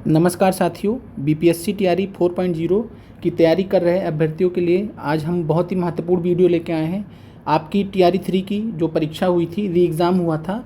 नमस्कार साथियों, BPSC TRE 4.0 की तैयारी कर रहे अभ्यर्थियों के लिए आज हम बहुत ही महत्वपूर्ण वीडियो लेके आए हैं। आपकी टीआरई 3 की जो परीक्षा हुई थी, री एग्ज़ाम हुआ था,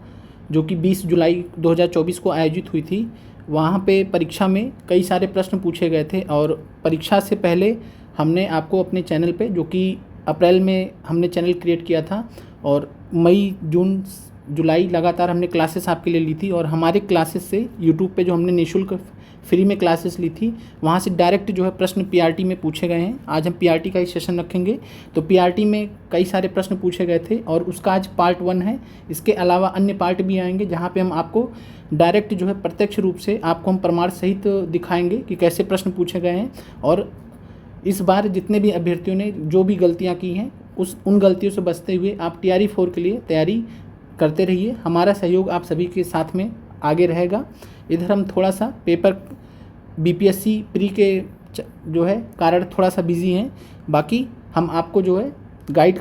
जो कि 20 जुलाई 2024 को आयोजित हुई थी। वहाँ पे परीक्षा में कई सारे प्रश्न पूछे गए थे और परीक्षा से पहले हमने आपको अपने चैनल पे, जो कि अप्रैल में हमने चैनल क्रिएट किया था और मई, जून, जुलाई लगातार हमने क्लासेस आपके लिए ली थी। और हमारे क्लासेस से यूट्यूब पे जो हमने निःशुल्क फ्री में क्लासेस ली थी, वहाँ से डायरेक्ट जो है प्रश्न पीआरटी में पूछे गए हैं। आज हम पीआरटी का ही सेशन रखेंगे। तो पीआरटी में कई सारे प्रश्न पूछे गए थे और उसका आज पार्ट 1 है। इसके अलावा अन्य पार्ट भी आएंगे जहाँ पे हम आपको डायरेक्ट जो है प्रत्यक्ष रूप से आपको हम प्रमाण सहित दिखाएंगे कि कैसे प्रश्न पूछे गए हैं। और इस बार जितने भी अभ्यर्थियों ने जो भी गलतियाँ की हैं, उन गलतियों से बचते हुए आप टीआरई 4 के लिए तैयारी करते रहिए। हमारा सहयोग आप सभी के साथ में आगे रहेगा। इधर हम थोड़ा सा पेपर बीपीएससी प्री के जो है कारण थोड़ा सा बिजी हैं। बाकी हम आपको जो है गाइड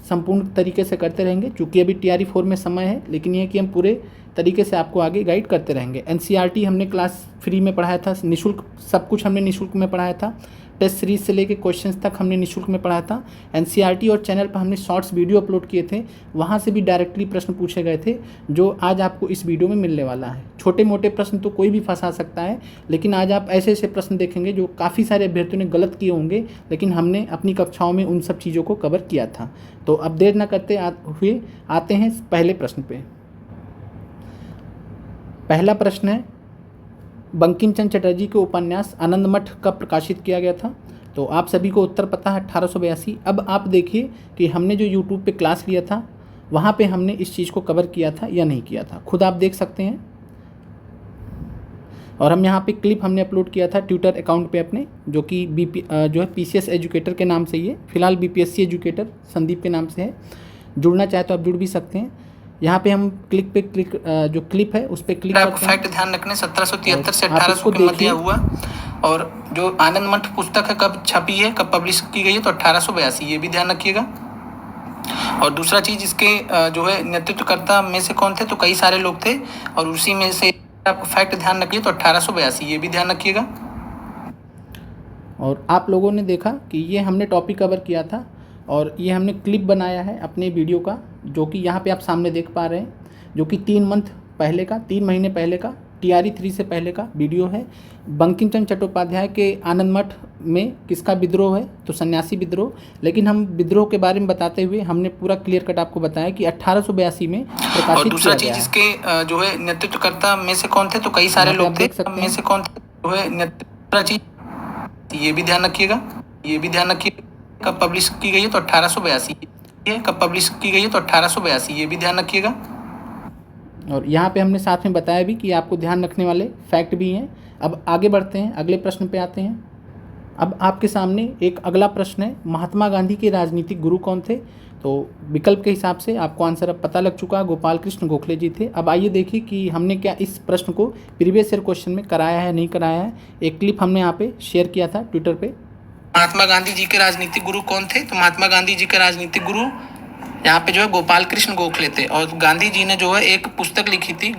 संपूर्ण तरीके से करते रहेंगे। चूँकि अभी टीआरई 4 में समय है, लेकिन यह कि हम पूरे तरीके से आपको आगे गाइड करते रहेंगे। एनसीईआरटी हमने क्लास फ्री में पढ़ाया था, निःशुल्क सब कुछ हमने निःशुल्क में पढ़ाया था। टेस्ट सीरीज से लेके क्वेश्चंस तक हमने निःशुल्क में पढ़ाया था। एनसीईआरटी और चैनल पर हमने शॉर्ट्स वीडियो अपलोड किए थे, वहाँ से भी डायरेक्टली प्रश्न पूछे गए थे, जो आज आपको इस वीडियो में मिलने वाला है। छोटे मोटे प्रश्न तो कोई भी फंसा सकता है, लेकिन आज आप ऐसे ऐसे प्रश्न देखेंगे जो काफ़ी सारे अभ्यर्थियों ने गलत किए होंगे, लेकिन हमने अपनी कक्षाओं में उन सब चीज़ों को कवर किया था। तो अब देर न करते हुए आते हैं पहले प्रश्न पे। पहला प्रश्न है, बंकिम चंद्र चटर्जी के उपन्यास आनंद मठ कब प्रकाशित किया गया था? तो आप सभी को उत्तर पता है, 1882। अब आप देखिए कि हमने जो यूट्यूब पे क्लास लिया था, वहाँ पे हमने इस चीज़ को कवर किया था या नहीं किया था, खुद आप देख सकते हैं। और हम यहाँ पे क्लिप हमने अपलोड किया था ट्विटर अकाउंट पे अपने, जो कि जो है पीसीएस एजुकेटर के नाम से, ये फिलहाल बीपीएससी एजुकेटर संदीप के नाम से है। जुड़ना चाहे तो आप जुड़ भी सकते हैं। यहाँ पे हम जो क्लिप है उस पर क्लिक करते हैं। फैक्ट ध्यान रखने 1773 से 1800 के मध्य हुआ। और जो आनंद मठ पुस्तक है कब छपी है, कब पब्लिश की गई है, तो 1882, ये भी ध्यान रखिएगा। और दूसरा चीज, इसके जो है नेतृत्वकर्ता में से कौन थे, तो कई सारे लोग थे और उसी में से आपको फैक्ट ध्यान रखिए, तो 1882, ये भी ध्यान रखिएगा। और आप लोगों ने देखा कि ये हमने टॉपिक कवर किया था और ये हमने क्लिप बनाया है अपने वीडियो का, जो कि यहाँ पे आप सामने देख पा रहे हैं, जो कि 3 महीने पहले का टीआरई 3 से पहले का वीडियो है। बंकिम चंद्र चट्टोपाध्याय के आनंद मठ में किसका विद्रोह है, तो सन्यासी विद्रोह। लेकिन हम विद्रोह के बारे में बताते हुए हमने पूरा क्लियर कट आपको बताया कि 1882 में प्रकाशित किया गया। दूसरा चीज, इसके जो है नेतृत्वकर्ता में से कौन थे, तो कई सारे लोग थे, में से कौन थे, जो है नेतृत्व, ये भी ध्यान रखिएगा। ये भी ध्यान रखिए कब पब्लिश की गई है, तो 1882, कब पब्लिश की गई है, तो 1882, ये भी ध्यान रखिएगा। और यहाँ पे हमने साथ में बताया भी कि आपको ध्यान रखने वाले फैक्ट भी हैं। अब आगे बढ़ते हैं, अगले प्रश्न पे आते हैं। अब आपके सामने एक अगला प्रश्न है, महात्मा गांधी के राजनीतिक गुरु कौन थे? तो विकल्प के हिसाब से आपको आंसर अब पता लग चुका, गोपाल कृष्ण गोखले जी थे। अब आइए देखिए कि हमने क्या इस प्रश्न को प्रीवियस ईयर क्वेश्चन में कराया है, नहीं कराया है। एक क्लिप हमने यहाँ पे शेयर किया था ट्विटर पे। महात्मा गांधी जी के राजनीतिक गुरु कौन थे, तो महात्मा गांधी जी के राजनीतिक गुरु यहाँ पे जो है गोपाल कृष्ण गोखले थे। और गांधी जी ने जो है एक पुस्तक लिखी थी,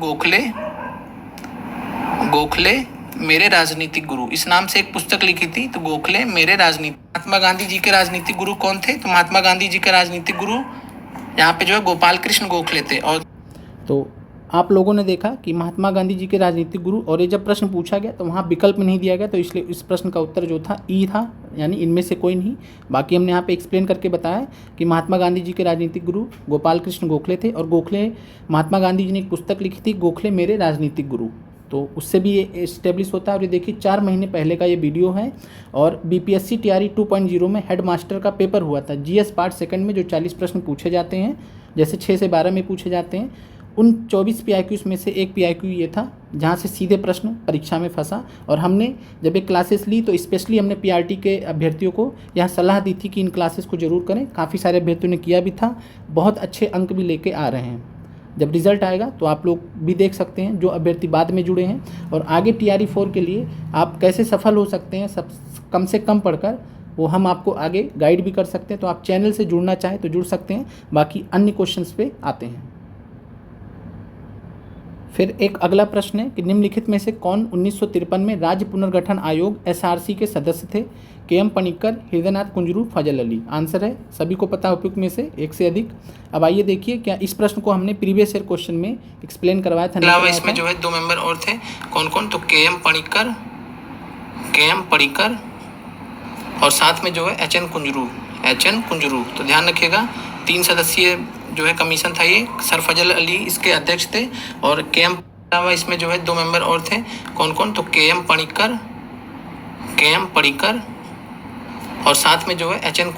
गोखले मेरे राजनीतिक गुरु, इस नाम से एक पुस्तक लिखी थी, तो गोखले मेरे राजनीतिक। महात्मा गांधी जी के राजनीतिक गुरु कौन थे, तो महात्मा गांधी जी के राजनीतिक गुरु यहाँ पे जो है गोपाल कृष्ण गोखले थे। और तो आप लोगों ने देखा कि महात्मा गांधी जी के राजनीतिक गुरु, और ये जब प्रश्न पूछा गया तो वहाँ विकल्प नहीं दिया गया, तो इसलिए इस प्रश्न का उत्तर जो था ई था, यानी इनमें से कोई नहीं। बाकी हमने यहाँ पे एक्सप्लेन करके बताया कि महात्मा गांधी जी के राजनीतिक गुरु गोपाल कृष्ण गोखले थे। और महात्मा गांधी जी ने एक पुस्तक लिखी थी, गोखले मेरे राजनीतिक गुरु, तो उससे भी ये इस्टेब्लिश होता है। और ये देखिए 4 महीने पहले का ये वीडियो है। और बीपीएससी टीआरई 2.0 में हेड मास्टर का पेपर हुआ था, जीएस पार्ट सेकंड में, जो 40 प्रश्न पूछे जाते हैं, जैसे 6 से 12 में पूछे जाते हैं। उन 24 पीआईक्यूज में से एक पीआईक्यू ये था जहाँ से सीधे प्रश्न परीक्षा में फंसा। और हमने जब ये क्लासेस ली तो स्पेशली हमने पीआरटी के अभ्यर्थियों को यहाँ सलाह दी थी कि इन क्लासेस को ज़रूर करें। काफ़ी सारे अभ्यर्थियों ने किया भी था, बहुत अच्छे अंक भी लेके आ रहे हैं। जब रिज़ल्ट आएगा तो आप लोग भी देख सकते हैं, जो अभ्यर्थी बाद में जुड़े हैं। और आगे टीआरई 4 के लिए आप कैसे सफल हो सकते हैं, सब कम से कम पढ़कर, वो हम आपको आगे गाइड भी कर सकते हैं। तो आप चैनल से जुड़ना चाहें तो जुड़ सकते हैं। बाकी अन्य क्वेश्चंस पे आते हैं। फिर एक अगला प्रश्न है कि निम्नलिखित में से कौन 1953 में राज्य पुनर्गठन आयोग एसआरसी के सदस्य थे? के.एम. पनिक्कर, हृदयनाथ कुंजरू, फजल अली। आंसर है सभी को पता उपयुक्त में से एक से अधिक। अब आइए देखिए, क्या इस प्रश्न को हमने प्रीवियस ईयर क्वेश्चन में एक्सप्लेन करवाया था? अलावा इसमें जो है 2 मेंबर और थे, कौन कौन? तो के.एम. पनिक्कर और साथ में जो है एच.एन. कुंजरू। तो ध्यान रखिएगा 3 सदस्यीय जो है कमीशन था ये, सर फजल अली इसके अध्यक्ष थे। और के.एम. अलावा इसमें जो है 2 मेंबर और थे, कौन कौन? तो के.एम. पनिक्कर और साथ में जो है एच.एन.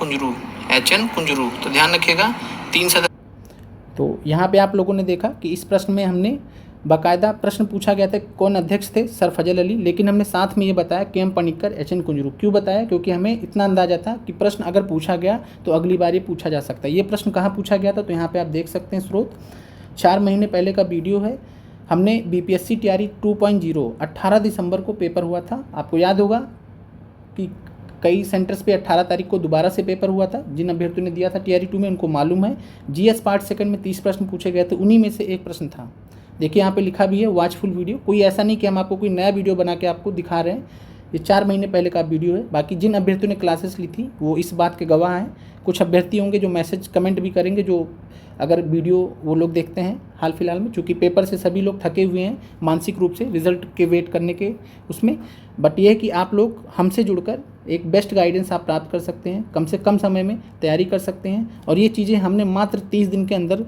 कुंजरू। तो ध्यान रखिएगा 3 सदस्य। तो यहाँ पे आप लोगों ने देखा कि इस प्रश्न में हमने बाकायदा प्रश्न पूछा गया था कौन अध्यक्ष थे, सर फजल अली, लेकिन हमने साथ में ये बताया के.एम. पनिक्कर, एच.एन. कुंजरू। क्यों बताया? क्योंकि हमें इतना अंदाजा था कि प्रश्न अगर पूछा गया तो अगली बार ये पूछा जा सकता है। ये प्रश्न कहाँ पूछा गया था? तो यहाँ पे आप देख सकते हैं स्रोत 4 महीने पहले का वीडियो है। हमने बीपीएससी टीआरई 2.0 18 दिसंबर को पेपर हुआ था। आपको याद होगा कि कई सेंटर्स पे 18 तारीख को दोबारा से पेपर हुआ था। जिन अभ्यर्थियों ने दिया था टीआरई 2 में उनको मालूम है। जीएस पार्ट सेकंड में 30 प्रश्न पूछे गए थे, उन्हीं में से एक प्रश्न था। देखिए यहाँ पे लिखा भी है वॉचफुल वीडियो। कोई ऐसा नहीं कि हम आपको कोई नया वीडियो बना के आपको दिखा रहे हैं। ये 4 महीने पहले का वीडियो है। बाकी जिन अभ्यर्थियों ने क्लासेस ली थी वो इस बात के गवाह हैं। कुछ अभ्यर्थी होंगे जो मैसेज कमेंट भी करेंगे, जो अगर वीडियो वो लोग देखते हैं हाल फिलहाल में, चूँकि पेपर से सभी लोग थके हुए हैं मानसिक रूप से रिजल्ट के वेट करने के उसमें। बट ये है कि आप लोग हमसे जुड़कर एक बेस्ट गाइडेंस आप प्राप्त कर सकते हैं, कम से कम समय में तैयारी कर सकते हैं। और ये चीज़ें हमने मात्र 30 दिन के अंदर,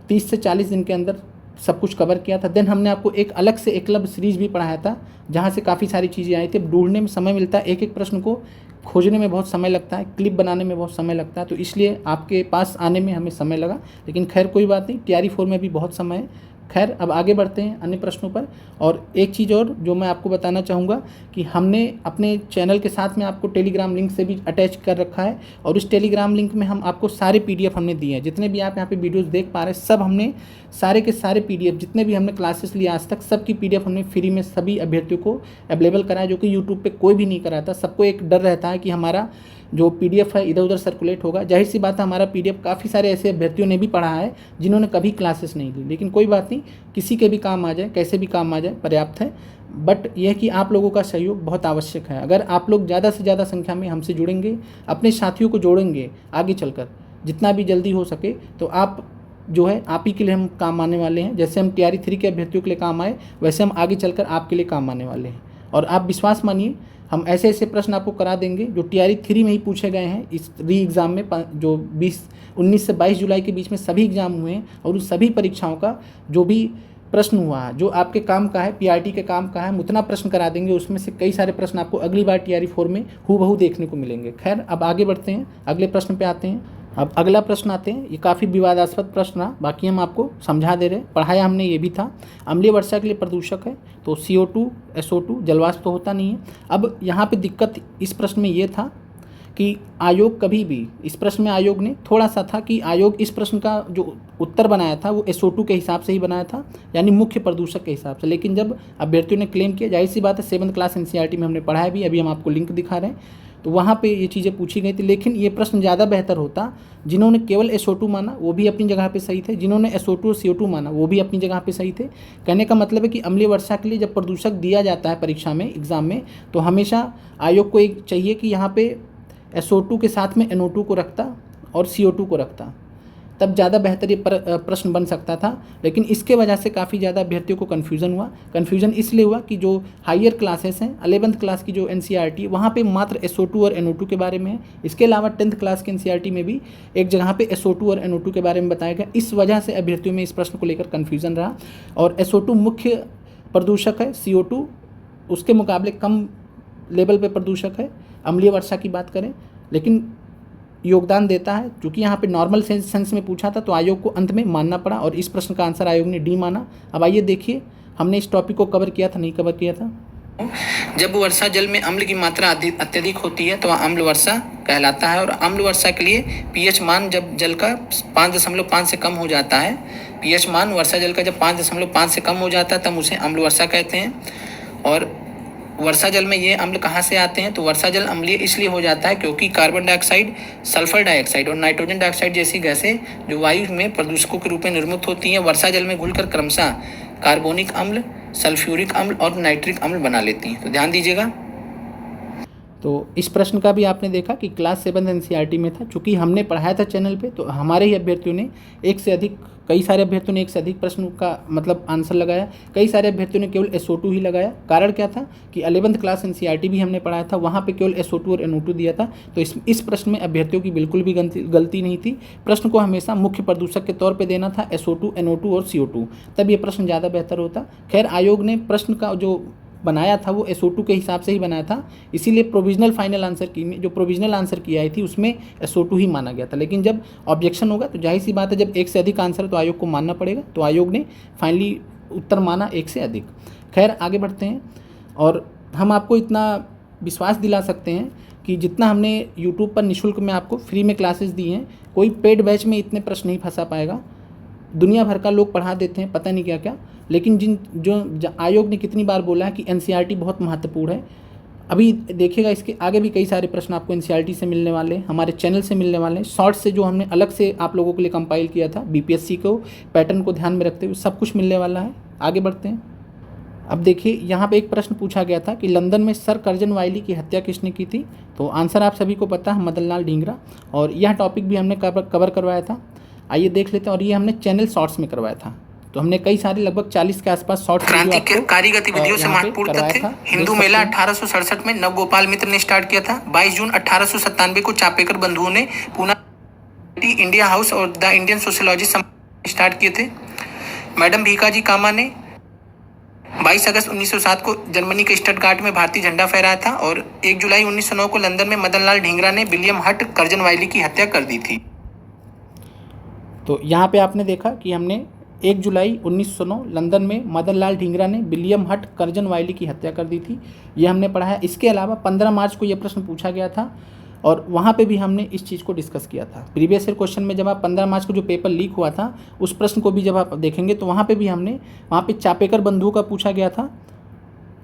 30 से 40 दिन के अंदर सब कुछ कवर किया था। देन हमने आपको एक अलग से एकलव्य सीरीज भी पढ़ाया था, जहाँ से काफ़ी सारी चीज़ें आई थी। ढूंढने में समय मिलता है, एक एक प्रश्न को खोजने में बहुत समय लगता है, क्लिप बनाने में बहुत समय लगता है, तो इसलिए आपके पास आने में हमें समय लगा। लेकिन खैर कोई बात नहीं, टीआरई 4 में भी बहुत समय है। खैर अब आगे बढ़ते हैं अन्य प्रश्नों पर। और एक चीज़ और जो मैं आपको बताना चाहूँगा कि हमने अपने चैनल के साथ में आपको टेलीग्राम लिंक से भी अटैच कर रखा है। और उस टेलीग्राम लिंक में हम आपको सारे पीडीएफ हमने दिए हैं। जितने भी आप यहाँ पे वीडियोस देख पा रहे हैं, सब हमने सारे के सारे पीडीएफ, जितने भी हमने क्लासेस लिए आज तक, सब की पीडीएफ हमने फ्री में सभी अभ्यर्थियों को अवेलेबल कराया, जो कि यूट्यूब पर कोई भी नहीं कराता। सबको एक डर रहता है कि हमारा जो पीडीएफ है इधर उधर सर्कुलेट होगा। जाहिर सी बात है, हमारा पीडीएफ काफ़ी सारे ऐसे अभ्यर्थियों ने भी पढ़ा है जिन्होंने कभी क्लासेस नहीं ली। लेकिन कोई बात नहीं, किसी के भी काम आ जाए, कैसे भी काम आ जाए, पर्याप्त है। बट यह कि आप लोगों का सहयोग बहुत आवश्यक है। अगर आप लोग ज़्यादा से ज़्यादा संख्या में हमसे जुड़ेंगे, अपने साथियों को जोड़ेंगे आगे चलकर जितना भी जल्दी हो सके, तो आप जो है आप ही के लिए हम काम आने वाले हैं। जैसे हम टीआरई 3 के अभ्यर्थियों के लिए काम आए, वैसे हम आगे चलकर आपके लिए काम आने वाले हैं। और आप विश्वास मानिए, हम ऐसे ऐसे प्रश्न आपको करा देंगे जो टीआरई 3 में ही पूछे गए हैं इस री एग्ज़ाम में, जो 19 से 22 जुलाई के बीच में सभी एग्ज़ाम हुए हैं। और उन सभी परीक्षाओं का जो भी प्रश्न हुआ है, जो आपके काम का है, पीआरटी के काम का है, हम उतना प्रश्न करा देंगे। उसमें से कई सारे प्रश्न आपको अगली बार टीआरई 4 में हूबहू देखने को मिलेंगे। खैर अब आगे बढ़ते हैं, अगले प्रश्न पे आते हैं। अब अगला प्रश्न आते हैं, ये काफ़ी विवादास्पद प्रश्न रहा, बाकी हम आपको समझा दे रहे हैं। पढ़ाया हमने ये भी था, अम्लीय वर्षा के लिए प्रदूषक है तो CO2 SO2 जलवाष्प तो होता नहीं है। अब यहाँ पे दिक्कत इस प्रश्न में ये था कि आयोग कभी भी, इस प्रश्न में आयोग ने थोड़ा सा था कि आयोग इस प्रश्न का जो उत्तर बनाया था वो SO2 के हिसाब से ही बनाया था, यानी मुख्य प्रदूषक के हिसाब से। लेकिन जब अभ्यर्थियों ने क्लेम किया, जाहिर सी बात है 7th क्लास NCERT में हमने पढ़ाया भी, अभी हम आपको लिंक दिखा रहे हैं, तो वहाँ पे ये चीज़ें पूछी गई थी। लेकिन ये प्रश्न ज़्यादा बेहतर होता, जिन्होंने केवल SO2 माना वो भी अपनी जगह पे सही थे, जिन्होंने SO2 और CO2 माना वो भी अपनी जगह पे सही थे। कहने का मतलब है कि अम्लीय वर्षा के लिए जब प्रदूषक दिया जाता है परीक्षा में, एग्ज़ाम में, तो हमेशा आयोग को एक चाहिए कि यहाँ पे SO2 के साथ में NO2 को रखता और CO2 को रखता, तब ज़्यादा बेहतर ये प्रश्न बन सकता था। लेकिन इसके वजह से काफ़ी ज़्यादा अभ्यर्थियों को कन्फ्यूज़न हुआ। कन्फ्यूज़न इसलिए हुआ कि जो हायर क्लासेस हैं, 11th क्लास की जो NCERT है, वहाँ पे मात्र SO2 और NO2 के बारे में है। इसके अलावा 10th क्लास के NCERT में भी एक जगह पे SO2 और NO2 के बारे में बताया गया। इस वजह से अभ्यर्थियों में इस प्रश्न को लेकर कन्फ्यूज़न रहा। और SO2 मुख्य प्रदूषक है, CO2 उसके मुकाबले कम लेवल पर प्रदूषक है। अम्लीय वर्षा की बात करें, लेकिन योगदान देता है। क्योंकि यहाँ पे नॉर्मल सेंस में पूछा था, तो आयोग को अंत में मानना पड़ा और इस प्रश्न का आंसर आयोग ने डी माना। अब आइए देखिए, हमने इस टॉपिक को कवर किया था, नहीं कवर किया था। जब वर्षा जल में अम्ल की मात्रा अत्यधिक होती है तो वह अम्ल वर्षा कहलाता है। और अम्ल वर्षा के लिए pH मान जब जल का 5.5 से कम हो जाता है, pH मान वर्षा जल का जब 5.5 से कम हो जाता है, तब उसे अम्ल वर्षा कहते हैं। और वर्षा जल में ये अम्ल कहाँ से आते हैं? तो वर्षा जल अम्लीय इसलिए हो जाता है क्योंकि कार्बन डाइऑक्साइड, सल्फर डाइऑक्साइड और नाइट्रोजन डाइऑक्साइड जैसी गैसें जो वायु में प्रदूषकों के रूप में निर्मित होती हैं, वर्षा जल में घुलकर क्रमशः कार्बोनिक अम्ल, सल्फ्यूरिक अम्ल और नाइट्रिक अम्ल बना लेती हैं। तो ध्यान दीजिएगा। तो इस प्रश्न का भी आपने देखा कि क्लास 7 एनसीईआरटी में था। चूँकि हमने पढ़ाया था चैनल पे, तो हमारे ही अभ्यर्थियों ने कई सारे अभ्यर्थियों ने एक से अधिक प्रश्न का मतलब आंसर लगाया। कई सारे अभ्यर्थियों ने केवल SO2 ही लगाया। कारण क्या था कि 11th क्लास एनसीईआरटी भी हमने पढ़ाया था, वहाँ पे केवल SO2 और NO2 दिया था। तो इस प्रश्न में अभ्यर्थियों की बिल्कुल भी गलती नहीं थी। प्रश्न को हमेशा मुख्य प्रदूषक के तौर पर देना था, SO2, NO2 और CO2, तब ये प्रश्न ज़्यादा बेहतर होता। खैर, आयोग ने प्रश्न का जो बनाया था वो SO2 के हिसाब से ही बनाया था, इसीलिए प्रोविजनल फाइनल आंसर की में जो प्रोविजनल आंसर की आई थी उसमें SO2 ही माना गया था। लेकिन जब ऑब्जेक्शन होगा तो जाहिर सी बात है, जब एक से अधिक आंसर तो आयोग को मानना पड़ेगा। तो आयोग ने फाइनली उत्तर माना एक से अधिक। खैर, आगे बढ़ते हैं। और हम आपको इतना विश्वास दिला सकते हैं कि जितना हमने यूट्यूब पर निःशुल्क में आपको फ्री में क्लासेस दी हैं, कोई पेड बैच में इतने प्रश्न नहीं फंसा पाएगा। दुनिया भर का लोग पढ़ा देते हैं पता नहीं क्या क्या, लेकिन जो आयोग ने कितनी बार बोला है कि एनसीईआरटी बहुत महत्वपूर्ण है। अभी देखिएगा, इसके आगे भी कई सारे प्रश्न आपको एनसीईआरटी से मिलने वाले हैं, हमारे चैनल से मिलने वाले हैं, शॉर्ट्स से जो हमने अलग से आप लोगों के लिए कंपाइल किया था बीपीएससी को पैटर्न को ध्यान में रखते हुए, सब कुछ मिलने वाला है। आगे बढ़ते हैं। अब देखिए, यहाँ पे एक प्रश्न पूछा गया था कि लंदन में सर कर्जन वाइली की हत्या किसने की थी। तो आंसर आप सभी को पता है, मदन लाल ढींगरा। और यह टॉपिक भी हमने कवर करवाया था। आइए देख लेते हैं। और ये हमने चैनल शॉर्ट्स में करवाया था। तो हमने कई सारे लगभग 40 के आसपास शॉर्ट्स क्रांतिकारी गतिविधियों से महत्वपूर्ण तथ्य। हिंदू मेला 1867 में नवगोपाल मित्र ने स्टार्ट किया था। 22 जून 1897 को चापेकर बंधुओं ने पूना इंडिया हाउस और द इंडियन सोशियोलॉजी स्टार्ट किए थे। मैडम भीकाजी कामा ने 22 अगस्त 1907 को जर्मनी के स्टटगार्ट में भारतीय झंडा फहराया था। और 1 जुलाई 1909 को लंदन में मदन लाल ढींगरा ने विलियम हट कर्जन वाइली की हत्या कर दी थी। तो यहाँ पे आपने देखा कि हमने 1 जुलाई 1909 लंदन में मदन लाल ढींगरा ने विलियम हट कर्जन वाइली की हत्या कर दी थी, ये हमने पढ़ा है। इसके अलावा 15 मार्च को यह प्रश्न पूछा गया था और वहाँ पे भी हमने इस चीज़ को डिस्कस किया था। प्रीवियस ईयर क्वेश्चन में जब आप 15 मार्च को जो पेपर लीक हुआ था उस प्रश्न को भी जब आप देखेंगे तो वहाँ पे भी हमने चापेकर बंधुओं का पूछा गया था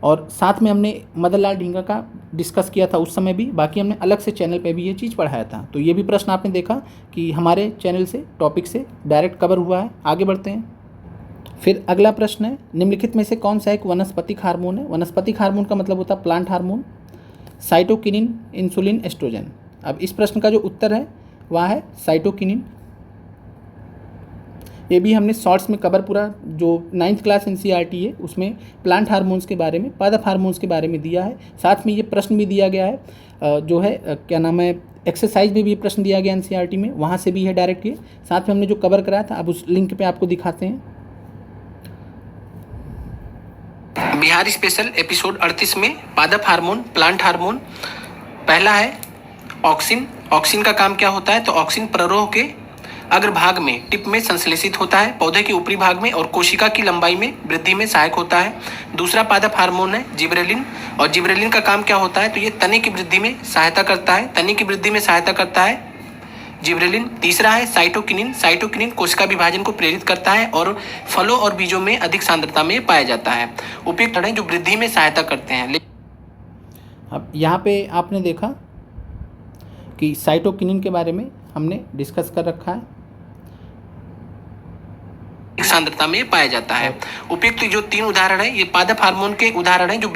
और साथ में हमने मदन लाल ढींगरा का डिस्कस किया था उस समय भी। बाकी हमने अलग से चैनल पे भी ये चीज़ पढ़ाया था। तो ये भी प्रश्न आपने देखा कि हमारे चैनल से टॉपिक से डायरेक्ट कवर हुआ है। आगे बढ़ते हैं। फिर अगला प्रश्न है, निम्नलिखित में से कौन सा एक वनस्पतिक हार्मोन है। वनस्पतिक हार्मोन का मतलब होता है plant hormone, cytokinin, insulin, oestrogen. अब इस प्रश्न का जो उत्तर है वह है साइटोकिनिन। ये भी हमने शॉर्ट्स में कवर पूरा जो 9th क्लास एनसीईआरटी है उसमें प्लांट हार्मोन्स के बारे में, पादप हार्मोन्स के बारे में दिया है। साथ में ये प्रश्न भी दिया गया है जो है क्या नाम है, एक्सरसाइज में भी प्रश्न दिया गया एनसीईआरटी में, वहाँ से भी है डायरेक्ट ये। साथ में हमने जो कवर कराया था, अब उस लिंक पे आपको दिखाते हैं। बिहार स्पेशल एपिसोड 38 में पादप हार्मोन, प्लांट हार्मोन। पहला है ऑक्सिन। ऑक्सिन का काम क्या होता है, तो ऑक्सिन प्ररोह के अग्रभाग में टिप में संश्लेषित होता है, पौधे के ऊपरी भाग में और कोशिका की लंबाई में वृद्धि में सहायक होता है। दूसरा पादप हार्मोन है जिबरेलिन, और जिबरेलिन का काम क्या होता है, तो ये तने की वृद्धि में सहायता करता है, तने की वृद्धि में सहायता करता है जिबरेलिन। तीसरा है साइटोकिनिन। साइटोकिनिन कोशिका विभाजन को प्रेरित करता है और फलों और बीजों में अधिक सांद्रता में पाया जाता है। उपयुक्त है जो वृद्धि में सहायता करते हैं। अब यहाँ पे आपने देखा कि साइटोकिनिन के बारे में हमने डिस्कस कर रखा है, सांद्रता में पाया जाता है। उपयुक्त जो 3 उदाहरण है ये पादप हार्मोन के उदाहरण है, जो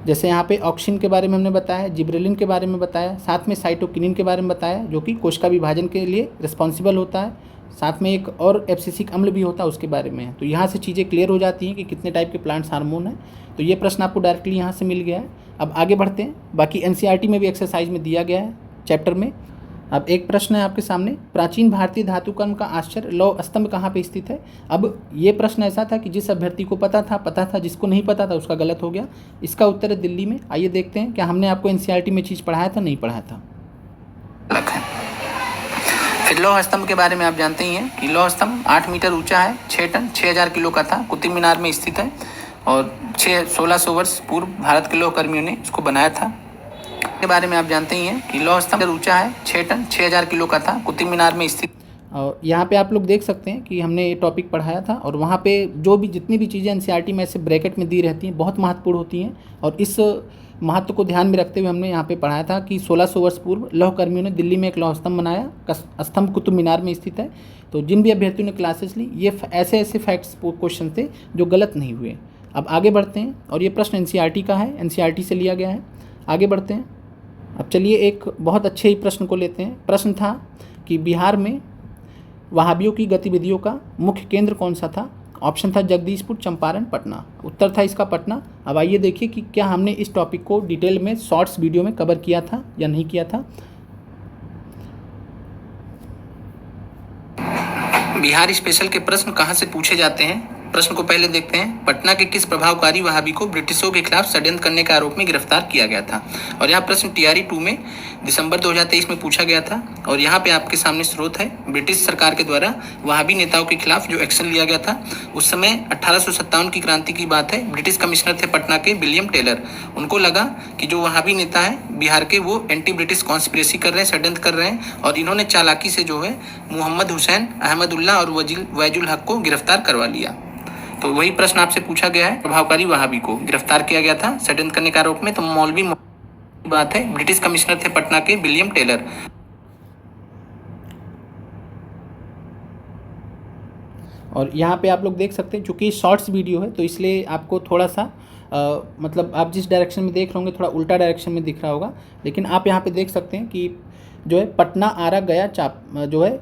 जैसे यहाँ पे ऑक्सिन के बारे में हमने बताया, जिब्रेलिन के बारे में बताया, साथ में साइटोकिनिन के बारे में बताया जो कि कोशिका विभाजन के लिए रिस्पॉन्सिबल होता है। साथ में एक और एब्सिसिक अम्ल भी होता है उसके बारे में है। तो यहाँ से चीज़ें क्लियर हो जाती हैं कि कितने टाइप के प्लांट्स हार्मोन हैं। तो ये प्रश्न आपको डायरेक्टली यहाँ से मिल गया है। अब आगे बढ़ते हैं। बाकी एनसीईआरटी में भी एक्सरसाइज में दिया गया है चैप्टर में। अब एक प्रश्न है आपके सामने, प्राचीन भारतीय धातुकर्म का आश्चर्य लौह स्तंभ कहाँ पे स्थित है। अब ये प्रश्न ऐसा था कि जिस अभ्यर्थी को पता था, जिसको नहीं पता था उसका गलत हो गया। इसका उत्तर है दिल्ली में। आइए देखते हैं क्या हमने आपको एनसीईआरटी में चीज़ पढ़ाया था, नहीं पढ़ाया था। फिर लौह स्तंभ के बारे में आप जानते ही हैं कि लौह स्तंभ 8 मीटर ऊंचा है, 6 टन 6000 किलो का था, कुतुब मीनार में स्थित है और 1600 वर्ष पूर्व भारत के लौह कर्मियों ने इसको बनाया था। के बारे में आप जानते ही हैं कि लौह स्तंभ ऊंचा है, 6 टन 6000 किलो का था, कुतुब मीनार में स्थित। और यहाँ पे आप लोग देख सकते हैं कि हमने ये टॉपिक पढ़ाया था और वहाँ पे जो भी जितनी भी चीज़ें एनसीईआरटी में ऐसे ब्रैकेट में दी रहती हैं बहुत महत्वपूर्ण होती हैं। और इस महत्व को ध्यान में रखते हुए हमने यहाँ पे पढ़ाया था कि 1600 वर्ष पूर्व लौह कर्मियों ने दिल्ली में एक लौह स्तंभ बनाया, स्तंभ कुतुब मीनार में स्थित है। तो जिन भी अभ्यर्थियों ने क्लासेस ली, ये ऐसे ऐसे फैक्ट्स क्वेश्चन थे जो गलत नहीं हुए। अब आगे बढ़ते हैं, और ये प्रश्न एनसीईआरटी का है, एनसीईआरटी से लिया गया है। आगे बढ़ते हैं। अब चलिए एक बहुत अच्छे ही प्रश्न को लेते हैं। प्रश्न था कि बिहार में वहाबियों की गतिविधियों का मुख्य केंद्र कौन सा था? ऑप्शन था जगदीशपुर, चंपारण, पटना। उत्तर था इसका पटना। अब आइए देखिए कि क्या हमने इस टॉपिक को डिटेल में शॉर्ट्स वीडियो में कवर किया था या नहीं किया था। बिहार स्पेशल के प्रश्न कहाँ से पूछे जाते हैं? प्रश्न को पहले देखते हैं। पटना के किस प्रभावकारी वहाबी को ब्रिटिशों के खिलाफ षड्यंत्र करने के आरोप में गिरफ्तार किया गया था? और यह प्रश्न टीआरई 2 में दिसंबर 2023 में पूछा गया था। और यहाँ पे आपके सामने स्रोत है, ब्रिटिश सरकार के द्वारा वहाबी नेताओं के खिलाफ जो एक्शन लिया गया था उस समय 1857 की क्रांति की बात है। ब्रिटिश कमिश्नर थे पटना के विलियम टेलर। उनको लगा कि जो वहाबी नेता है बिहार के, वो एंटी ब्रिटिश कॉन्स्पिरेसी कर रहे हैं, षड्यंत्र कर रहे हैं, और इन्होंने चालाकी से जो है मोहम्मद हुसैन, अहमदुल्ला और वैजुल हक को गिरफ्तार करवा लिया। तो वही प्रश्न आपसे पूछा गया है, प्रभावकारी वहाबी को गिरफ्तार किया गया था षड्यंत्र करने के आरोप में। तो मौलवी बात है, ब्रिटिश कमिश्नर थे पटना के विलियम टेलर। और यहाँ पे आप लोग देख सकते हैं, चूँकि शॉर्ट्स वीडियो है तो इसलिए आपको थोड़ा सा मतलब आप जिस डायरेक्शन में देख रहे होंगे थोड़ा उल्टा डायरेक्शन में दिख रहा होगा, लेकिन आप यहाँ पे देख सकते हैं कि जो है पटना, आरा, गया, जो है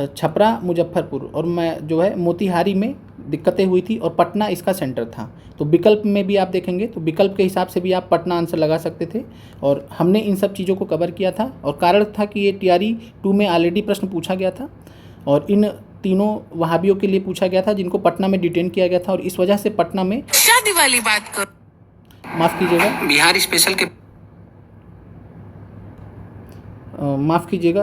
छपरा, मुजफ्फरपुर और मैं जो है मोतिहारी में दिक्कतें हुई थी और पटना इसका सेंटर था। तो विकल्प में भी आप देखेंगे तो विकल्प के हिसाब से भी आप पटना आंसर लगा सकते थे, और हमने इन सब चीज़ों को कवर किया था। और कारण था कि ये टीआरई 2 में ऑलरेडी प्रश्न पूछा गया था और इन तीनों वहाबियों के लिए पूछा गया था जिनको पटना में डिटेन किया गया था, और इस वजह से पटना में शादी वाली बात करो, माफ़ कीजिएगा, बिहार स्पेशल के माफ़ कीजिएगा,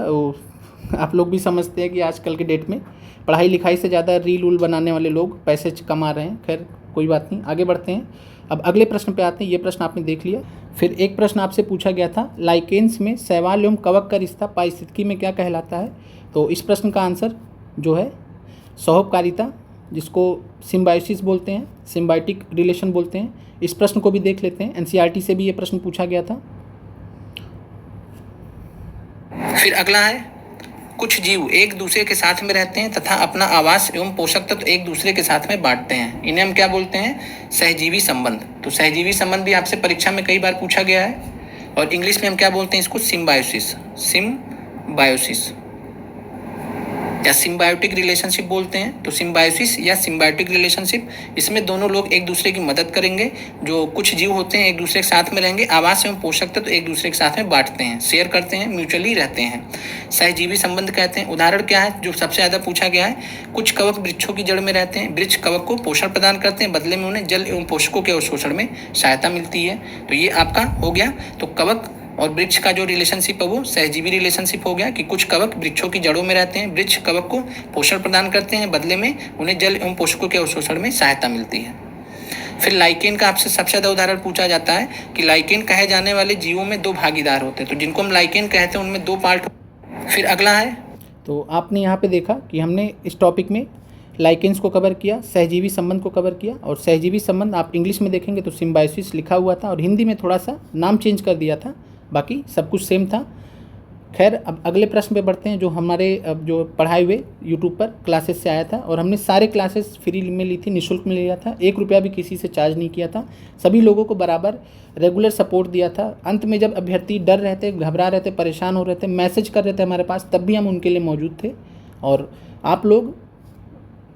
आप लोग भी समझते हैं कि आजकल के डेट में पढ़ाई लिखाई से ज़्यादा रील उल बनाने वाले लोग पैसे कमा रहे हैं। खैर कोई बात नहीं, आगे बढ़ते हैं। अब अगले प्रश्न पे आते हैं। ये प्रश्न आपने देख लिया। फिर एक प्रश्न आपसे पूछा गया था, लाइकेन्स में शैवाल एवं कवक का रिश्ता पारिस्थितिकी में क्या कहलाता है? तो इस प्रश्न का आंसर जो है सौहबकारिता, जिसको सिम्बायोसिस बोलते हैं, सिम्बायोटिक रिलेशन बोलते हैं। इस प्रश्न को भी देख लेते हैं, एनसीईआरटी से भी ये प्रश्न पूछा गया था। फिर अगला है, कुछ जीव एक दूसरे के साथ में रहते हैं तथा अपना आवास एवं पोषक तत्व एक दूसरे के साथ में बांटते हैं। इन्हें हम क्या बोलते हैं? सहजीवी संबंध। तो सहजीवी संबंध भी आपसे परीक्षा में कई बार पूछा गया है, और इंग्लिश में हम क्या बोलते हैं इसको? सिम्बायोसिस, सिम्बायोसिस या सिम्बायोटिक रिलेशनशिप बोलते हैं। तो सिम्बायोसिस या सिम्बायोटिक रिलेशनशिप, इसमें दोनों लोग एक दूसरे की मदद करेंगे। जो कुछ जीव होते हैं एक दूसरे के साथ में रहेंगे, आवास एवं पोषक तत्व एक दूसरे के साथ में बांटते हैं, शेयर करते हैं, म्यूचुअली रहते हैं, सहजीवी संबंध कहते हैं। उदाहरण क्या है जो सबसे ज़्यादा पूछा गया है? कुछ कवक वृक्षों की जड़ में रहते हैं, वृक्ष कवक को पोषण प्रदान करते हैं, बदले में उन्हें जल एवं पोषकों के अवशोषण में सहायता मिलती है। तो ये आपका हो गया। तो कवक और वृक्ष का जो रिलेशनशिप है वो सहजीवी रिलेशनशिप हो गया कि कुछ कवक वृक्षों की जड़ों में रहते हैं, वृक्ष कवक को पोषण प्रदान करते हैं, बदले में उन्हें जल एवं पोषकों के अवशोषण में सहायता मिलती है। फिर लाइकेन का आपसे सबसे ज़्यादा उदाहरण पूछा जाता है कि लाइकेन कहे जाने वाले जीवों में 2 भागीदार होते हैं। तो जिनको हम लाइकेन कहते हैं उनमें 2 पार्ट। फिर अगला है, तो आपने यहाँ पे देखा कि हमने इस टॉपिक में लाइकेंस को कवर किया, सहजीवी संबंध को कवर किया। और सहजीवी संबंध आप इंग्लिश में देखेंगे तो सिम्बायोसिस लिखा हुआ था, और हिंदी में थोड़ा सा नाम चेंज कर दिया था, बाकी सब कुछ सेम था। खैर अब अगले प्रश्न पे बढ़ते हैं, जो हमारे अब जो पढ़ाए हुए यूट्यूब पर क्लासेस से आया था, और हमने सारे क्लासेस फ्री में ली थी, निःशुल्क में लिया था, 1 रुपया भी किसी से चार्ज नहीं किया था, सभी लोगों को बराबर रेगुलर सपोर्ट दिया था। अंत में जब अभ्यर्थी डर रहे थे, घबरा रहे थे, परेशान हो रहे थे, मैसेज कर रहे थे हमारे पास, तब भी हम उनके लिए मौजूद थे। और आप लोग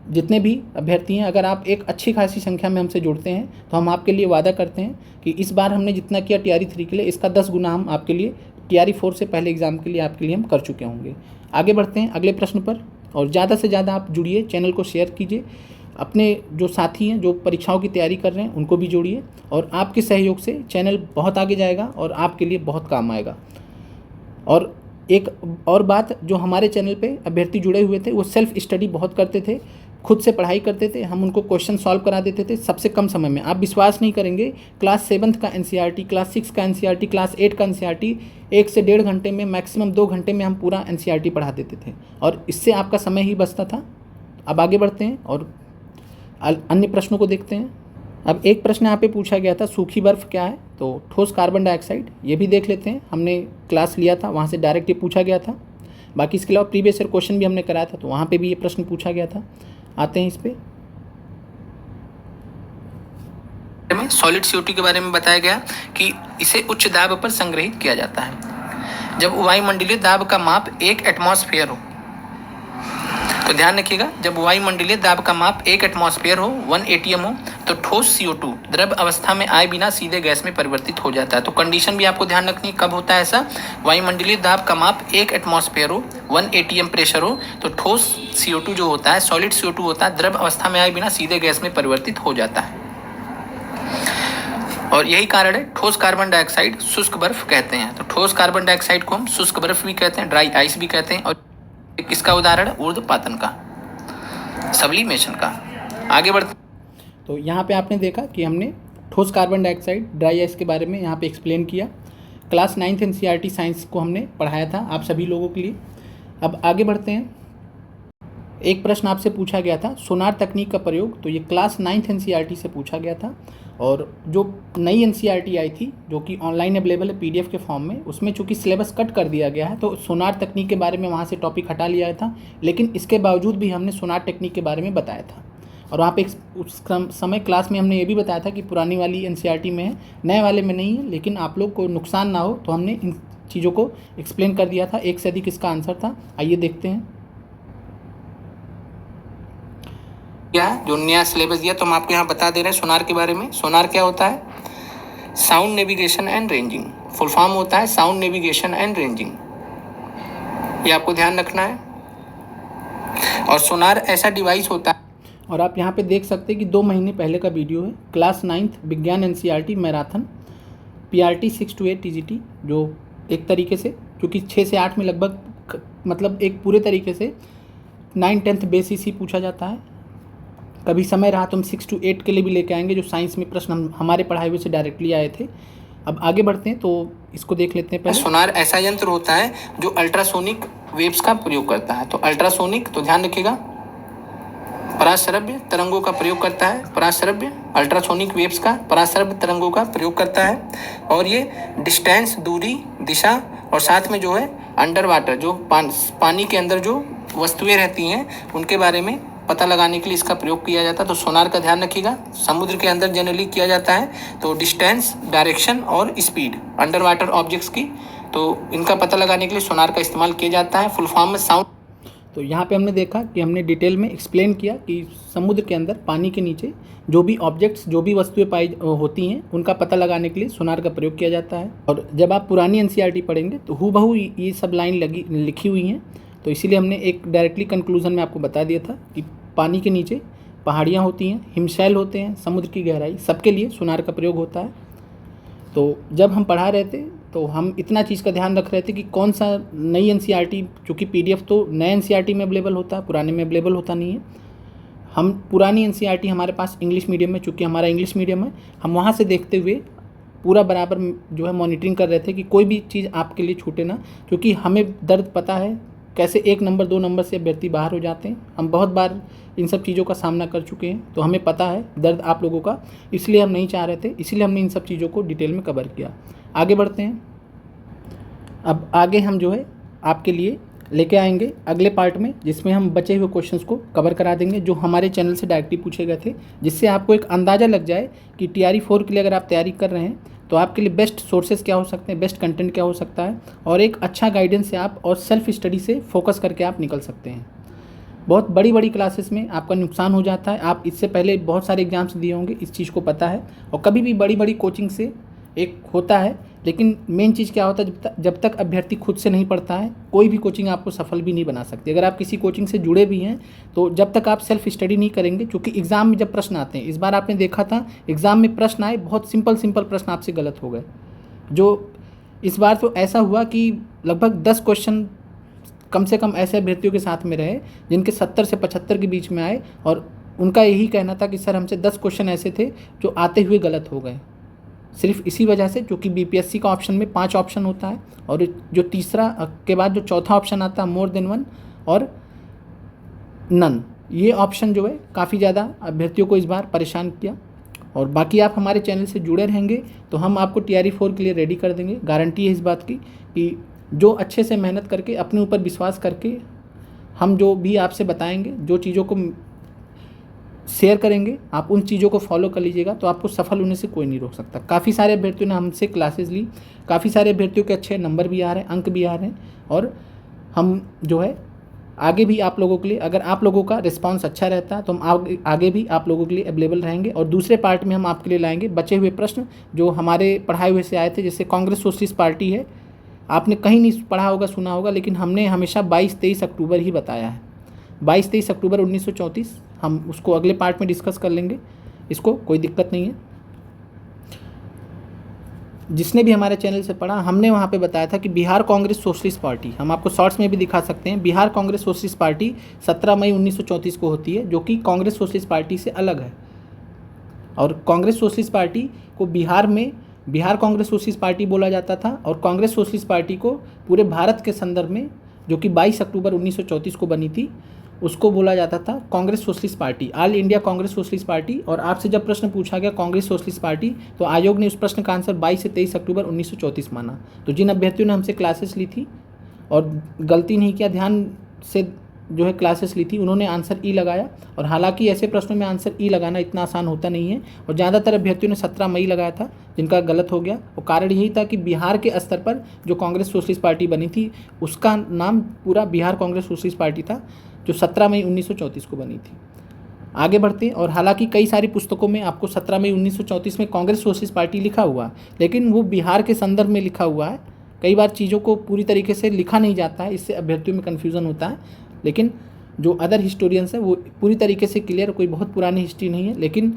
जितने भी अभ्यर्थी हैं, अगर आप एक अच्छी खासी संख्या में हमसे जुड़ते हैं तो हम आपके लिए वादा करते हैं कि इस बार हमने जितना किया टीआरई 3 के लिए, इसका 10 गुना हम आपके लिए टीआरई 4 से पहले एग्ज़ाम के लिए आपके लिए हम कर चुके होंगे। आगे बढ़ते हैं अगले प्रश्न पर, और ज़्यादा से ज़्यादा आप जुड़िए, चैनल को शेयर कीजिए, अपने जो साथी हैं जो परीक्षाओं की तैयारी कर रहे हैं उनको भी जोड़िए, और आपके सहयोग से चैनल बहुत आगे जाएगा और आपके लिए बहुत काम आएगा। और एक और बात, जो हमारे चैनल पे अभ्यर्थी जुड़े हुए थे वो सेल्फ स्टडी बहुत करते थे, खुद से पढ़ाई करते थे, हम उनको क्वेश्चन सॉल्व करा देते थे सबसे कम समय में। आप विश्वास नहीं करेंगे, क्लास 7th का एनसीईआरटी, क्लास 6 का एनसीईआरटी, क्लास 8 का एनसीईआरटी 1 से 1.5 घंटे में, मैक्सिमम 2 घंटे में हम पूरा एनसीईआरटी पढ़ा देते थे, और इससे आपका समय ही बचता था। अब आगे बढ़ते हैं और अन्य प्रश्नों को देखते हैं। अब एक प्रश्न यहाँ पे पूछा गया था, सूखी बर्फ़ क्या है? तो ठोस कार्बन डाइऑक्साइड। ये भी देख लेते हैं, हमने क्लास लिया था वहाँ से डायरेक्ट ये पूछा गया था। बाकी इसके अलावा प्रीवियस ईयर क्वेश्चन भी हमने कराया था, तो वहाँ पे भी ये प्रश्न पूछा गया था। आते हैं इस पे। सॉलिड CO2 के बारे में बताया गया कि इसे उच्च दाब पर संग्रहित किया जाता है। जब वायुमंडलीय दाब का माप 1 एटमॉस्फेयर हो, तो ध्यान रखिएगा, जब वायुमंडलीय दाब का माप 1 एटमॉस्फेयर हो, 1 ATM हो, तो ठोस CO2 द्रव अवस्था में आए बिना सीधे गैस में परिवर्तित हो जाता है। तो कंडीशन भी आपको ध्यान रखनी, कब होता है ऐसा? वायुमंडलीय दाब का माप 1 एटमॉस्फेयर हो, 1 ATM प्रेशर हो, तो ठोस CO2 जो होता है, सॉलिड CO2 होता है, द्रव अवस्था में आए बिना सीधे गैस में परिवर्तित हो जाता है। और यही कारण है ठोस कार्बन डाइऑक्साइड शुष्क बर्फ कहते हैं। तो ठोस कार्बन डाइऑक्साइड को हम शुष्क बर्फ भी कहते हैं, ड्राई आइस भी कहते हैं। और किसका उदाहरण है? ऊर्ध्वपातन का, सब्लिमेशन का। आगे बढ़ते। तो यहाँ पे आपने देखा कि हमने ठोस कार्बन डाइऑक्साइड, ड्राई आइस के बारे में यहाँ पे एक्सप्लेन किया। क्लास 9th NCERT साइंस को हमने पढ़ाया था आप सभी लोगों के लिए। अब आगे बढ़ते हैं। एक प्रश्न आपसे पूछा गया था, सोनार तकनीक का प्रयोग। तो ये क्लास 9th NCERT से पूछा गया था, और जो नई NCERT आई थी जो कि ऑनलाइन अवेलेबल है PDF के फॉर्म में, उसमें चूँकि सिलेबस कट कर दिया गया है, तो सोनार तकनीक के बारे में वहाँ से टॉपिक हटा लिया था। लेकिन इसके बावजूद भी हमने सोनार टेक्निक के बारे में बताया था, और वहाँ पे उस समय क्लास में हमने ये भी बताया था कि पुरानी वाली NCERT में है, नए वाले में नहीं है। लेकिन आप लोग को नुकसान ना हो तो हमने इन चीज़ों को एक्सप्लेन कर दिया था। एक से अधिक इसका आंसर था। आइए देखते हैं क्या जो नया सिलेबस दिया, तो हम आपको यहाँ बता दे रहे हैं सोनार के बारे में। सोनार क्या होता है? Sound navigation and ranging. Full form होता है साउंड नेविगेशन एंड रेंजिंग, ये आपको ध्यान रखना है। और सोनार ऐसा डिवाइस होता है, और आप यहाँ पे देख सकते हैं कि 2 महीने पहले का वीडियो है, क्लास 9th विज्ञान NCERT marathon PRT 6 to 8 TGT, जो एक तरीके से क्योंकि 6 से 8 में लगभग मतलब एक पूरे तरीके से 9th-10th बेसिस ही पूछा जाता है। कभी समय रहा तो हम 6 to 8 के लिए भी लेके आएंगे, जो साइंस में प्रश्न हमारे पढ़ाए हुए से डायरेक्टली आए थे। अब आगे बढ़ते हैं, तो इसको देख लेते हैं पहले। सोनार ऐसा यंत्र होता है जो अल्ट्रासोनिक वेव्स का प्रयोग करता है। तो अल्ट्रासोनिक, तो ध्यान रखिएगा, पराश्रव्य तरंगों का प्रयोग करता है। पराश्रव्य, अल्ट्रासोनिक वेव्स का पराश्रव्य तरंगों का प्रयोग करता है। और ये डिस्टेंस, दूरी, दिशा, और साथ में जो है अंडर वाटर, जो पानी के अंदर जो वस्तुएं रहती हैं उनके बारे में पता लगाने के लिए इसका प्रयोग किया जाता है। तो सोनार का ध्यान रखिएगा, समुद्र के अंदर जनरली किया जाता है। तो डिस्टेंस, डायरेक्शन और स्पीड अंडर वाटर ऑब्जेक्ट्स की, तो इनका पता लगाने के लिए सोनार का इस्तेमाल किया जाता है। फुल फॉर्म में साउंड। तो यहाँ पे हमने देखा कि हमने डिटेल में एक्सप्लेन किया कि समुद्र के अंदर, पानी के नीचे जो भी ऑब्जेक्ट्स, जो भी वस्तुएं पाई होती हैं, उनका पता लगाने के लिए सोनार का प्रयोग किया जाता है। और जब आप पुरानी NCERT पढ़ेंगे तो हूबहू ये सब लाइन लिखी हुई हैं। तो इसीलिए हमने एक डायरेक्टली कंक्लूजन में आपको बता दिया था कि पानी के नीचे पहाड़ियाँ होती हैं, हिमशैल होते हैं, समुद्र की गहराई, सबके लिए सोनार का प्रयोग होता है। तो जब हम पढ़ा रहे थे तो हम इतना चीज़ का ध्यान रख रहे थे कि कौन सा नई NCERT, चूँकि PDF तो नए NCERT में अवेलेबल होता है, पुराने में अवेलेबल होता नहीं है। हम पुरानी NCERT हमारे पास इंग्लिश मीडियम में, चूँकि हमारा इंग्लिश मीडियम है, हम वहाँ से देखते हुए पूरा बराबर जो है मॉनिटरिंग कर रहे थे कि कोई भी चीज़ आपके लिए छूटे ना, क्योंकि हमें दर्द पता है कैसे 1 नंबर 2 नंबर से अभ्यर्थी बाहर हो जाते हैं। हम बहुत बार इन सब चीज़ों का सामना कर चुके हैं, तो हमें पता है दर्द आप लोगों का, इसलिए हम नहीं चाह रहे थे, इसीलिए हमने इन सब चीज़ों को डिटेल में कवर किया। आगे बढ़ते हैं। अब आगे हम जो है आपके लिए लेके आएंगे अगले पार्ट में, जिसमें हम बचे हुए क्वेश्चंस को कवर करा देंगे जो हमारे चैनल से डायरेक्टली पूछे गए थे, जिससे आपको एक अंदाज़ा लग जाए कि TRE 4 के लिए अगर आप तैयारी कर रहे हैं तो आपके लिए बेस्ट सोर्सेज क्या हो सकते हैं, बेस्ट कंटेंट क्या हो सकता है, और एक अच्छा गाइडेंस से आप और सेल्फ स्टडी से फोकस करके आप निकल सकते हैं। बहुत बड़ी बड़ी क्लासेस में आपका नुकसान हो जाता है। आप इससे पहले बहुत सारे एग्जाम्स दिए होंगे, इस चीज़ को पता है। और कभी भी बड़ी बड़ी कोचिंग से एक होता है, लेकिन मेन चीज़ क्या होता है, जब तक अभ्यर्थी खुद से नहीं पढ़ता है, कोई भी कोचिंग आपको सफल भी नहीं बना सकती। अगर आप किसी कोचिंग से जुड़े भी हैं तो जब तक आप सेल्फ स्टडी नहीं करेंगे, क्योंकि एग्ज़ाम में जब प्रश्न आते हैं, इस बार आपने देखा था एग्ज़ाम में प्रश्न आए, बहुत सिंपल प्रश्न आपसे गलत हो गए। जो इस बार तो ऐसा हुआ कि लगभग 10 क्वेश्चन कम से कम ऐसे अभ्यर्थियों के साथ में रहे जिनके 70 से 75 के बीच में आए, और उनका यही कहना था कि सर हमसे 10 क्वेश्चन ऐसे थे जो आते हुए गलत हो गए। सिर्फ इसी वजह से, क्योंकि BPSC का ऑप्शन में 5 ऑप्शन होता है, और जो तीसरा के बाद जो चौथा ऑप्शन आता है मोर देन 1 और नन, ये ऑप्शन जो है काफ़ी ज़्यादा अभ्यर्थियों को इस बार परेशान किया। और बाकी आप हमारे चैनल से जुड़े रहेंगे तो हम आपको TRE 4 के लिए रेडी कर देंगे। गारंटी है इस बात की कि जो अच्छे से मेहनत करके अपने ऊपर विश्वास करके हम जो भी आपसे बताएंगे, जो चीज़ों को शेयर करेंगे, आप उन चीज़ों को फॉलो कर लीजिएगा तो आपको सफल होने से कोई नहीं रोक सकता। काफ़ी सारे अभ्यर्थियों ने हमसे क्लासेस ली, काफ़ी सारे अभ्यर्थियों के अच्छे नंबर भी आ रहे हैं, अंक भी आ रहे हैं, और हम जो है आगे भी आप लोगों के लिए, अगर आप लोगों का रिस्पांस अच्छा रहता है तो हम आगे भी आप लोगों के लिए अवेलेबल रहेंगे। और दूसरे पार्ट में हम आपके लिए लाएंगे बचे हुए प्रश्न जो हमारे पढ़ाए हुए से आए थे। जैसे कांग्रेस सोशलिस्ट पार्टी है, आपने कहीं नहीं पढ़ा होगा, सुना होगा, लेकिन हमने हमेशा 22-23 अक्टूबर ही बताया है। 22-23 अक्टूबर 1934, हम उसको अगले पार्ट में डिस्कस कर लेंगे, इसको कोई दिक्कत नहीं है। जिसने भी हमारे चैनल से पढ़ा, हमने वहाँ पे बताया था कि बिहार कांग्रेस सोशलिस्ट पार्टी, हम आपको शॉर्ट्स में भी दिखा सकते हैं, बिहार कांग्रेस सोशलिस्ट पार्टी 17 मई 1934 को होती है, जो कि कांग्रेस सोशलिस्ट पार्टी से अलग है। और कांग्रेस सोशलिस्ट पार्टी को बिहार में बिहार कांग्रेस सोशलिस्ट पार्टी बोला जाता था, और कांग्रेस सोशलिस्ट पार्टी को पूरे भारत के संदर्भ में, जो कि 22 अक्टूबर 1934 को बनी थी, उसको बोला जाता था Congress socialist party, all India Congress socialist party. और आपसे जब प्रश्न पूछा गया कांग्रेस सोशलिस्ट पार्टी, तो आयोग ने उस प्रश्न का आंसर 22 से 23 अक्टूबर 1934 माना। तो जिन अभ्यर्थियों ने हमसे क्लासेस ली थी और गलती नहीं किया, ध्यान से जो है क्लासेस ली थी, उन्होंने आंसर ई लगाया। और हालांकि ऐसे प्रश्नों में आंसर ई लगाना इतना आसान होता नहीं है, और ज़्यादातर अभ्यर्थियों ने 17 मई लगाया था, जिनका गलत हो गया। और कारण यही था कि बिहार के स्तर पर जो कांग्रेस सोशलिस्ट पार्टी बनी थी, उसका नाम पूरा बिहार कांग्रेस सोशलिस्ट पार्टी था, जो 17 मई 1934 को बनी थी। आगे बढ़ते हैं। और हालांकि कई सारी पुस्तकों में आपको 17 मई 1934 में कांग्रेस सोशलिस्ट पार्टी लिखा हुआ है, लेकिन वो बिहार के संदर्भ में लिखा हुआ है। कई बार चीज़ों को पूरी तरीके से लिखा नहीं जाता है, इससे अभ्यर्थियों में कन्फ्यूज़न होता है। लेकिन जो अदर हिस्टोरियंस है वो पूरी तरीके से क्लियर, कोई बहुत पुरानी हिस्ट्री नहीं है, लेकिन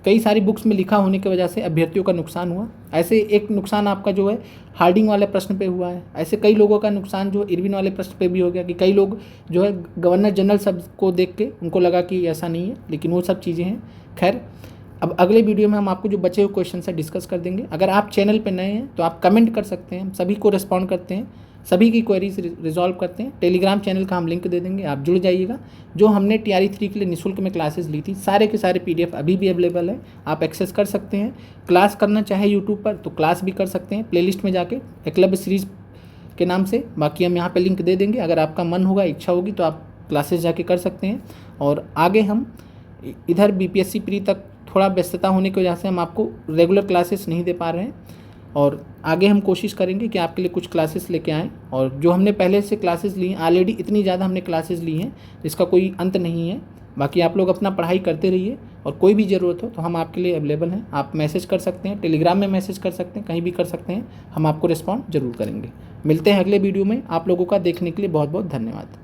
कई सारी बुक्स में लिखा होने की वजह से अभ्यर्थियों का नुकसान हुआ। ऐसे एक नुकसान आपका जो है हार्डिंग वाले प्रश्न पे हुआ है, ऐसे कई लोगों का नुकसान जो इरविन वाले प्रश्न पे भी हो गया कि कई लोग जो है गवर्नर जनरल सब को देख के उनको लगा कि ऐसा नहीं है, लेकिन वो सब चीज़ें हैं। खैर, अब अगले वीडियो में हम आपको जो बचे हुए क्वेश्चन है डिस्कस कर देंगे। अगर आप चैनल पर नए हैं तो आप कमेंट कर सकते हैं, हम सभी को रिस्पॉन्ड करते हैं, सभी की क्वेरीज रिजॉल्व करते हैं। टेलीग्राम चैनल का हम लिंक दे देंगे, आप जुड़ जाइएगा। जो हमने TRE 3 के लिए निःशुल्क में क्लासेस ली थी, सारे के सारे PDF अभी भी अवेलेबल है, आप एक्सेस कर सकते हैं। क्लास करना चाहे यूट्यूब पर तो क्लास भी कर सकते हैं, प्लेलिस्ट में जाके एकलव्य सीरीज़ के नाम से। बाकी हम यहाँ पे लिंक दे देंगे, अगर आपका मन होगा, इच्छा होगी तो आप क्लासेस जाके कर सकते हैं। और आगे हम इधर BPSC प्री तक थोड़ा व्यस्तता होने की वजह से हम आपको रेगुलर क्लासेस नहीं दे पा रहे हैं, और आगे हम कोशिश करेंगे कि आपके लिए कुछ क्लासेस लेके आएँ। और जो हमने पहले से क्लासेस ली हैं, ऑलरेडी इतनी ज़्यादा हमने क्लासेस ली हैं जिसका कोई अंत नहीं है। बाकी आप लोग अपना पढ़ाई करते रहिए, और कोई भी ज़रूरत हो तो हम आपके लिए अवेलेबल हैं। आप मैसेज कर सकते हैं, टेलीग्राम में मैसेज कर सकते हैं, कहीं भी कर सकते हैं, हम आपको रिस्पॉन्ड ज़रूर करेंगे। मिलते हैं अगले वीडियो में। आप लोगों का देखने के लिए बहुत बहुत धन्यवाद।